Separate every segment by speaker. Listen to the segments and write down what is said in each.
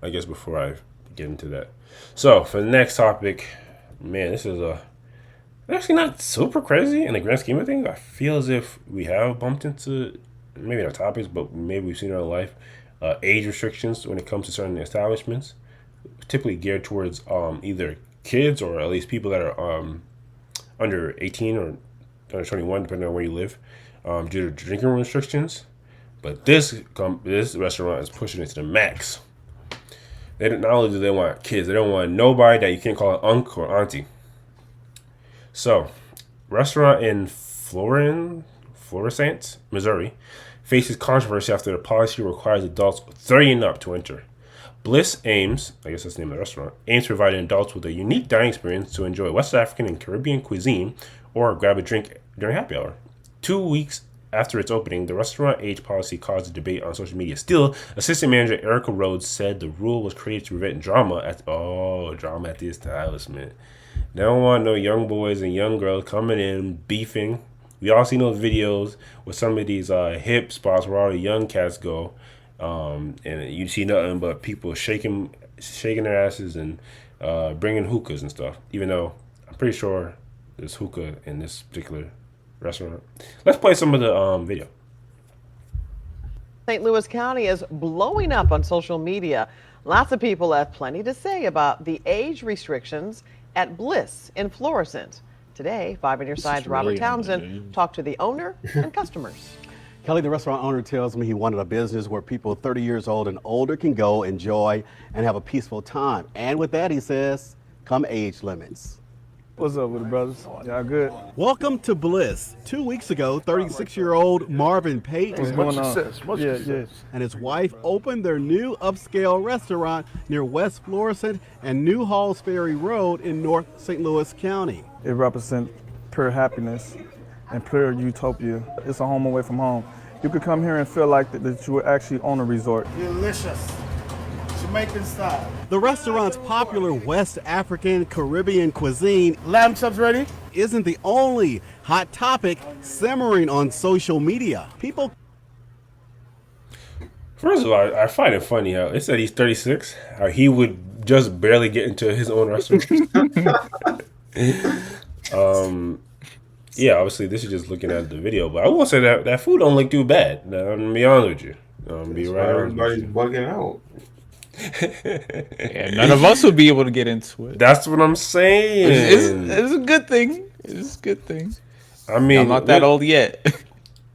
Speaker 1: I guess before I get into that. So for the next topic, man, this is actually not super crazy in the grand scheme of things. I feel as if we have bumped into maybe not topics, but maybe we've seen in our life age restrictions when it comes to certain establishments, typically geared towards either kids or at least people that are under 18 or under 21, depending on where you live, due to drinking restrictions. But this restaurant is pushing it to the max. They not only do they want kids, they don't want nobody that you can't call an uncle or auntie. So, restaurant in Florissant, Missouri, faces controversy after the policy requires adults 30 and up to enter. Bliss aims, I guess that's the name of the restaurant, aims to provide adults with a unique dining experience to enjoy West African and Caribbean cuisine or grab a drink during happy hour. 2 weeks after its opening, the restaurant age policy caused a debate on social media. Still, assistant manager Erica Rhodes said the rule was created to prevent drama at the establishment. They don't want no young boys and young girls coming in beefing. We all seen those videos with some of these hip spots where all the young cats go, and you see nothing but people shaking their asses and bringing hookahs and stuff. Even though I'm pretty sure there's hookah in this particular restaurant. Let's play some of the video.
Speaker 2: St. Louis County is blowing up on social media. Lots of people have plenty to say about the age restrictions at Bliss in Florissant. Today, 5 on Your Side's Robert Townsend talked to the owner and customers.
Speaker 3: Kelly, the restaurant owner, tells me he wanted a business where people 30 years old and older can go, enjoy, and have a peaceful time. And with that, he says, come age limits.
Speaker 4: What's up with the brothers? Y'all good?
Speaker 3: Welcome to Bliss. 2 weeks ago, 36-year-old Marvin Pate
Speaker 4: What's going on?
Speaker 3: and his wife opened their new upscale restaurant near West Florissant and New Halls Ferry Road in North St. Louis County.
Speaker 4: It represents pure happiness and pure utopia. It's a home away from home. You could come here and feel like that you were actually on a resort.
Speaker 5: Delicious. Jamaican style.
Speaker 3: The restaurant's popular West African Caribbean cuisine
Speaker 5: Lamb chops ready?
Speaker 3: isn't the only hot topic simmering on social media. People
Speaker 1: First of all, I find it funny how it said he's 36, how he would just barely get into his own restaurant. Yeah, obviously this is just looking at the video, but I will say that food don't look too bad. I'm gonna be honest with you. Be right honest with
Speaker 6: Everybody's
Speaker 1: you.
Speaker 6: bugging out.
Speaker 7: Yeah, none of us would be able to get into it.
Speaker 1: That's what I'm saying.
Speaker 7: It's a good thing. It's a good thing.
Speaker 1: I mean,
Speaker 7: I'm not that old yet.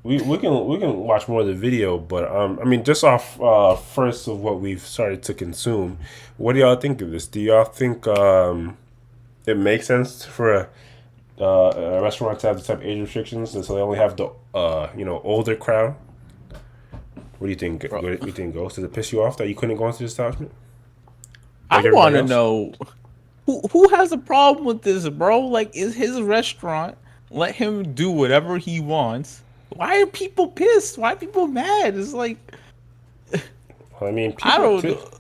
Speaker 1: we can watch more of the video, but I mean, just off first of what we've started to consume, what do y'all think of this? Do y'all think it makes sense for a restaurant to have the type of age restrictions, and so they only have the older crowd? What do you think? What do you think, Ghost? Does it piss you off that you couldn't go into the establishment?
Speaker 7: I want to know who has a problem with this, bro. Like, is his restaurant? Let him do whatever he wants. Why are people pissed? Why are people mad? It's like,
Speaker 1: Well, I mean,
Speaker 7: I don't know.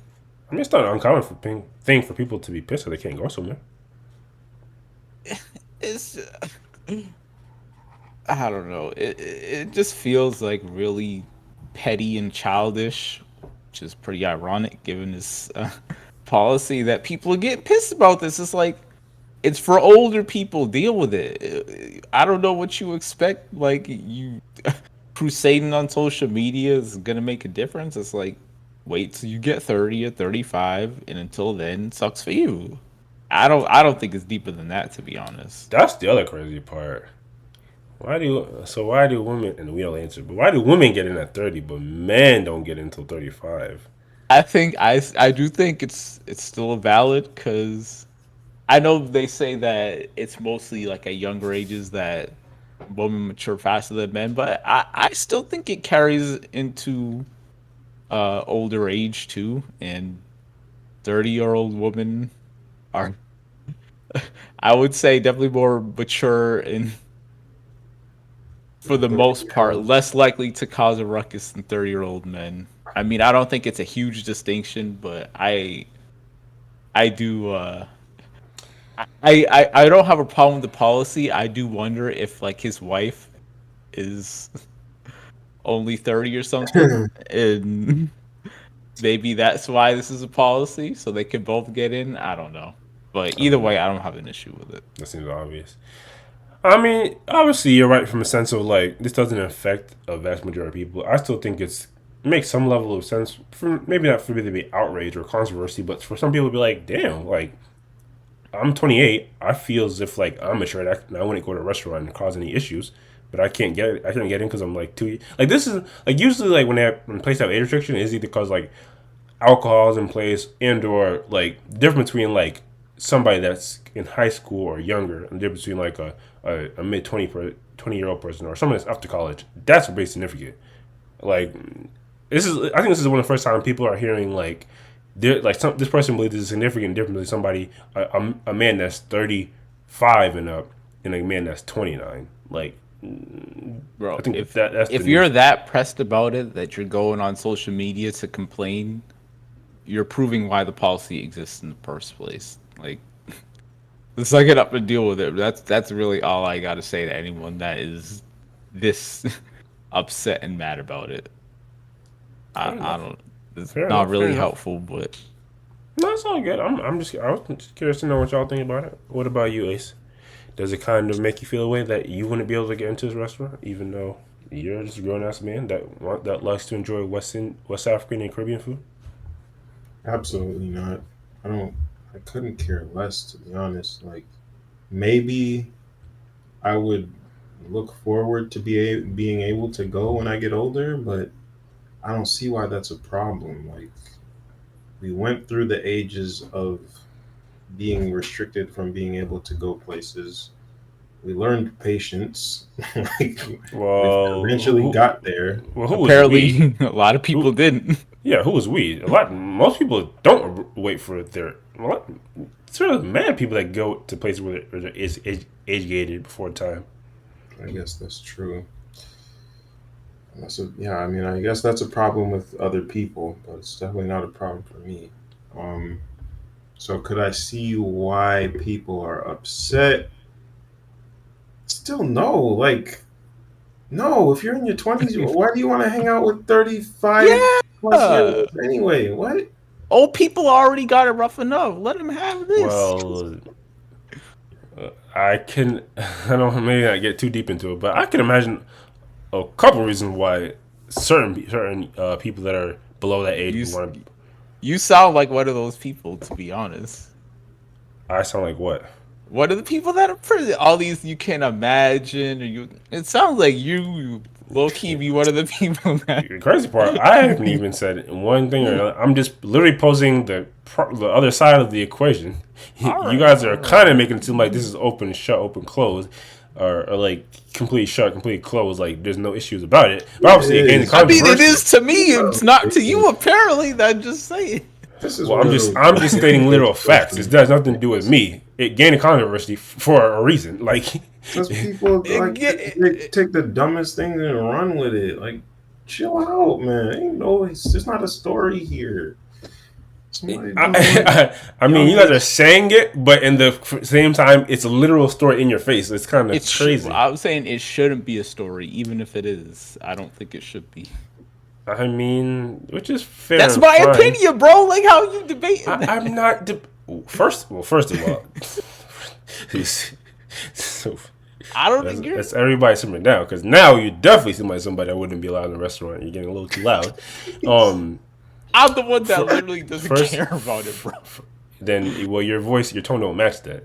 Speaker 1: I mean, it's not an uncommon thing for people to be pissed that they can't go somewhere.
Speaker 7: It's I don't know. It just feels like really petty and childish, which is pretty ironic given this policy that people are getting pissed about this. It's like, it's for older people. Deal with it. I don't know what you expect. Like, you crusading on social media is gonna make a difference. It's like, wait till you get 30 or 35, and until then, it sucks for you. I don't think it's deeper than that, to be honest.
Speaker 1: That's the other crazy part. Why do women, and we don't answer, but why do women get in at 30 but men don't get in until 35?
Speaker 7: I do think it's still valid, because I know they say that it's mostly like at younger ages that women mature faster than men, but I still think it carries into older age too, and 30-year-old women are, I would say, definitely more mature and, for the most part, less likely to cause a ruckus than 30-year-old men. I mean, I don't think it's a huge distinction, but I do. I don't have a problem with the policy. I do wonder if, like, his wife is only 30 or something, and maybe that's why this is a policy, so they can both get in. I don't know, but either way, I don't have an issue with it.
Speaker 1: That seems obvious. I mean, obviously, you're right from a sense of like this doesn't affect a vast majority of people. I still think it makes some level of sense for maybe not for me to be outrage or controversy, but for some people to be like, damn, like I'm 28. I feel as if like I'm mature and I wouldn't go to a restaurant and cause any issues, but I can't get it. I can't get in because I'm like too like this is like usually like when places have age restriction is either because like alcohol is in place and or like difference between like somebody that's in high school or younger and the difference between like a mid 20-year-old person or someone that's after college. That's pretty significant. Like I think this is one of the first time people are hearing like this person believes there's a significant difference between somebody a man that's 35 and up and a man that's 29. Like,
Speaker 7: Bro,
Speaker 1: I think
Speaker 7: if you're that pressed about it that you're going on social media to complain, you're proving why the policy exists in the first place. Like, suck it up and deal with it. That's really all I got to say to anyone that is this upset and mad about it. I don't. It's not really helpful, but
Speaker 1: no, it's all good. I was just curious to know what y'all think about it. What about you, Ace? Does it kind of make you feel a way that you wouldn't be able to get into this restaurant, even though you're just a grown ass man that likes to enjoy West African and Caribbean food?
Speaker 6: Absolutely not. I don't. I couldn't care less, to be honest. Like, maybe I would look forward to being able to go when I get older, but I don't see why that's a problem. Like, we went through the ages of being restricted from being able to go places. We learned patience. Like,
Speaker 1: Well,
Speaker 6: we eventually got there.
Speaker 1: Well, who
Speaker 7: apparently
Speaker 1: was we?
Speaker 7: a lot of people didn't.
Speaker 1: Yeah, who was we? Most people don't wait for their. Sort of mad people that go to places where they're age gated before time.
Speaker 6: I guess that's true. Yeah, I mean, I guess that's a problem with other people, but it's definitely not a problem for me. So could I see why people are upset? Still no. Like, no, if you're in your 20s, why do you want to hang out with 35 plus years old anyway? What?
Speaker 7: Old people already got it rough enough. Let them have this.
Speaker 1: Well, I don't maybe not get too deep into it, but I can imagine a couple reasons why certain people that are below that age want to.
Speaker 7: You sound like one of those people, to be honest.
Speaker 1: I sound like what?
Speaker 7: One of the people that are pretty. All these you can't imagine, or you. It sounds like you low key be one of the people that.
Speaker 1: The crazy part, I haven't even said one thing or another. I'm just literally posing the other side of the equation. You guys are kind of making it seem like this is open, shut, open, close. Or like complete shut, complete close. Like there's no issues about it. But obviously, again,
Speaker 7: I mean, it is to me. It's not to you. Apparently, that just saying.
Speaker 1: I'm just stating literal facts. It has nothing to do with me. It gained a controversy for a reason. Like
Speaker 6: because people like they take the dumbest things and run with it. Like, chill out, man. It's not a story here.
Speaker 1: I mean, you guys are saying it, but in the same time, it's a literal story in your face. It's kind of crazy.
Speaker 7: I was saying it shouldn't be a story, even if it is. I don't think it should be.
Speaker 1: I mean, which is fair.
Speaker 7: That's my opinion, bro. Like how you debating.
Speaker 1: I'm not. First of all, so
Speaker 7: I don't think you're.
Speaker 1: That's everybody simmering down because now you definitely seem like somebody that wouldn't be allowed in a restaurant. You're getting a little too loud.
Speaker 7: I'm the one that literally doesn't care about it, bro.
Speaker 1: Then, well, your tone don't match that.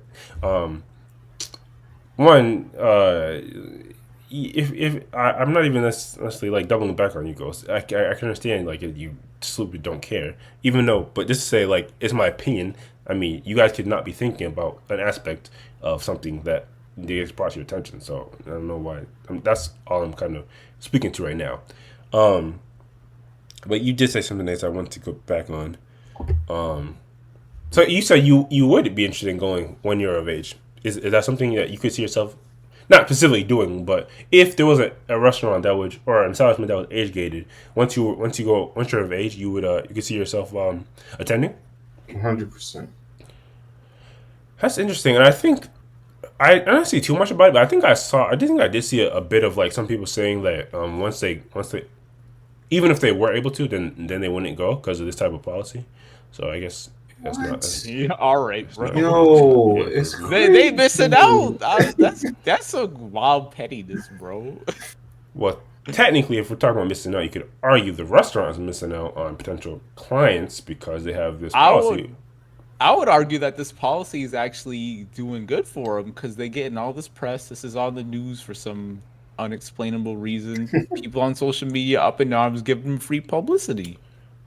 Speaker 1: If I'm not even necessarily like doubling back on you, Ghost. I can understand like if you stupid don't care, even though. But just to say like it's my opinion. I mean, you guys could not be thinking about an aspect of something that gets brought to your attention. So I don't know why. That's all I'm kind of speaking to right now. But you did say something that I want to go back on. So you said you would be interested in going when you're of age. Is that something that you could see yourself, not specifically doing, but if there was a restaurant that would or an establishment that was age gated, once you're of age, you could see yourself attending.
Speaker 6: 100%.
Speaker 1: That's interesting, and I think I don't see too much about it, but I think I did see a bit of like some people saying that once they even if they were able to, then they wouldn't go because of this type of policy. So I guess that's not.
Speaker 6: What?
Speaker 7: Yeah, all right, bro.
Speaker 6: Yo, it's
Speaker 7: They missing
Speaker 6: crazy.
Speaker 7: out. That's a wild pettiness, bro.
Speaker 1: Well, technically, if we're talking about missing out, you could argue the restaurant is missing out on potential clients because they have this
Speaker 7: I
Speaker 1: policy.
Speaker 7: would I would argue that this policy is actually doing good for them because they're getting all this press. This is on the news for some unexplainable reason. People on social media up in arms give them free publicity.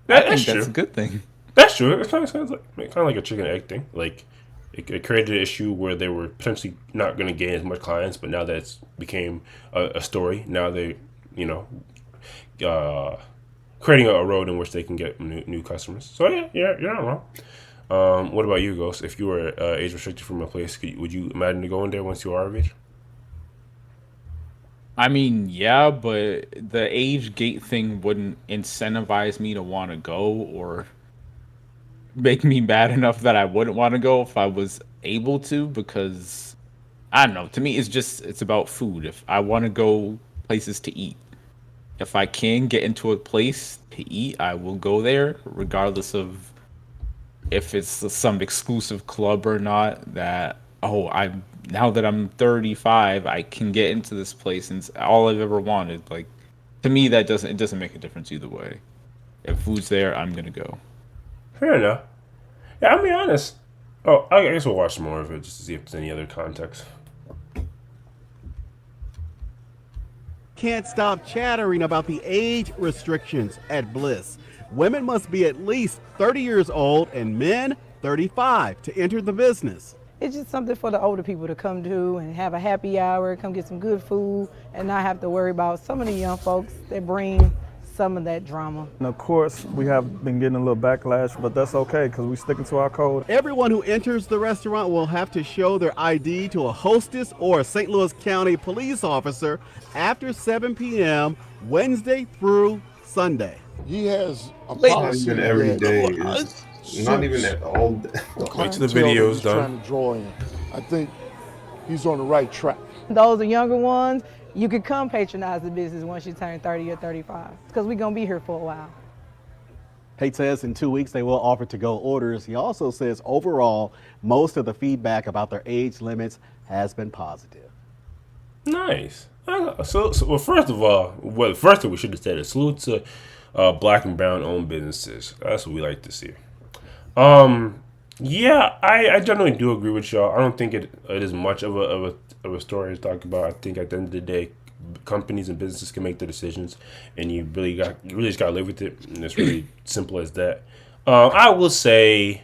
Speaker 7: I
Speaker 1: That's
Speaker 7: think that's
Speaker 1: true.
Speaker 7: a good thing.
Speaker 1: That's true. It kind of sounds kind of like a chicken and egg thing. Like it created an issue where they were potentially not going to gain as much clients, but now that it's became a story, now they, you know, creating a road in which they can get new customers. So yeah, you're not wrong. What about you, Ghost? If you were age restricted from a place, would you imagine going there once you are of age?
Speaker 7: I mean, yeah, but the age gate thing wouldn't incentivize me to want to go or make me mad enough that I wouldn't want to go if I was able to because I don't know. To me, it's about food. If I want to go places to eat, if I can get into a place to eat, I will go there regardless of if it's some exclusive club or not. That I'm now that I'm 35, I can get into this place and it's all I've ever wanted. Like to me, that doesn't make a difference either way. If food's there, I'm gonna go.
Speaker 1: Fair enough. Yeah, I'll be honest. Oh, I guess we'll watch more of it just to see if there's any other context.
Speaker 3: Can't stop chattering about the age restrictions at Bliss. Women must be at least 30 years old and men 35 to enter the business.
Speaker 8: It's just something for the older people to come do and have a happy hour, come get some good food, and not have to worry about some of the young folks that bring some of that drama.
Speaker 4: And of course, we have been getting a little backlash, but that's okay because we're sticking to our code.
Speaker 3: Everyone who enters the restaurant will have to show their ID to a hostess or a St. Louis County police officer after 7 p.m. Wednesday through Sunday.
Speaker 5: He has a
Speaker 6: Not
Speaker 5: policy
Speaker 6: even every
Speaker 5: that
Speaker 6: day. Not even at all.
Speaker 1: Wait till the
Speaker 5: clientele that
Speaker 1: video's
Speaker 5: he's
Speaker 1: done.
Speaker 5: trying to draw in. I think he's on the right track.
Speaker 8: Those are younger ones, you could come patronize the business once you turn 30 or 35 because we're going to be here for a while.
Speaker 3: Pate says in 2 weeks they will offer to-go orders. He also says overall, most of the feedback about their age limits has been positive.
Speaker 1: Nice. Well, first of all, first thing we should have said is salute to black and brown owned businesses. That's what we like to see. Yeah, I generally do agree with y'all. I don't think it is much of a story to talk about. I think at the end of the day, companies and businesses can make the decisions, and you really just gotta live with it. And it's really simple as that. I will say,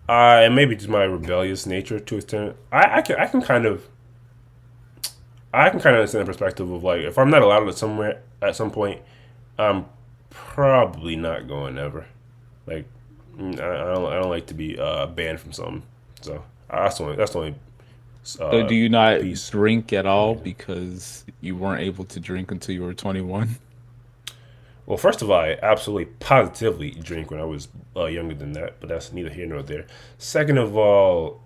Speaker 1: and maybe just my rebellious nature to an extent, I can kind of understand the perspective of like if I'm not allowed it somewhere at some point, I'm probably not going ever. Like I don't like to be banned from something. So that's the only.
Speaker 7: So do you not
Speaker 1: piece.
Speaker 7: drink at all because you weren't able to drink until you were 21?
Speaker 1: Well, first of all, I absolutely positively drink when I was younger than that, but that's neither here nor there. Second of all,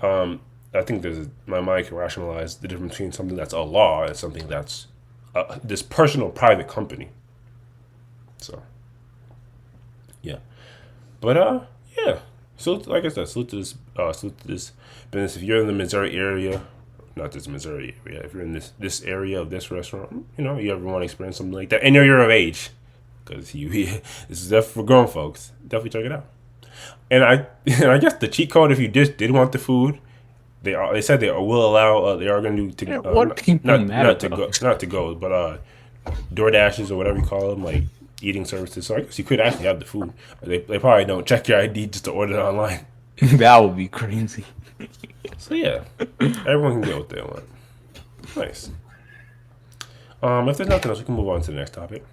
Speaker 1: I think my mind can rationalize the difference between something that's a law and something that's this personal private company. So, yeah, but yeah. So, like I said, salute to this business. If you're in the Missouri area, not this Missouri area, if you're in this area of this restaurant, you ever want to experience something like that, and you're of age, because this is definitely for grown folks. Definitely check it out. And I guess the cheat code, if you just did want the food, they said they will allow. They are going to do not to go, but DoorDashes or whatever you call them, like eating services. So I guess you could actually have the food. They probably don't check your ID just to order it online.
Speaker 7: That would be crazy.
Speaker 1: So yeah, everyone can get what they want. Nice. If there's nothing else, we can move on to the next topic.